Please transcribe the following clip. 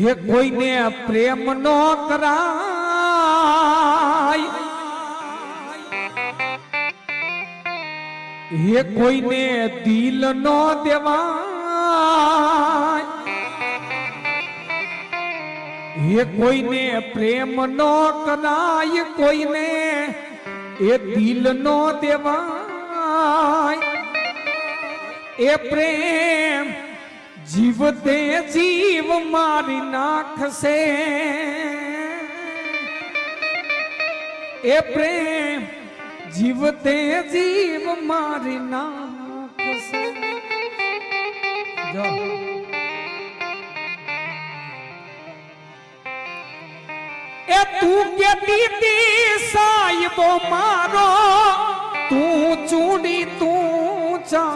હે કોઈને પ્રેમ નો કરાય, હે કોઈને દિલ નો દેવાય, હે કોઈને પ્રેમ નો કરાય, કોઈને એ દિલ નો દેવાય, એ પ્રેમ જીવતે જીવ મારી નાખશે, એ પ્રેમ જીવતે જીવ મારી નાખશે. જો એ તું કેતી તી સાહેબો મારો, તું ચૂડી તું ચા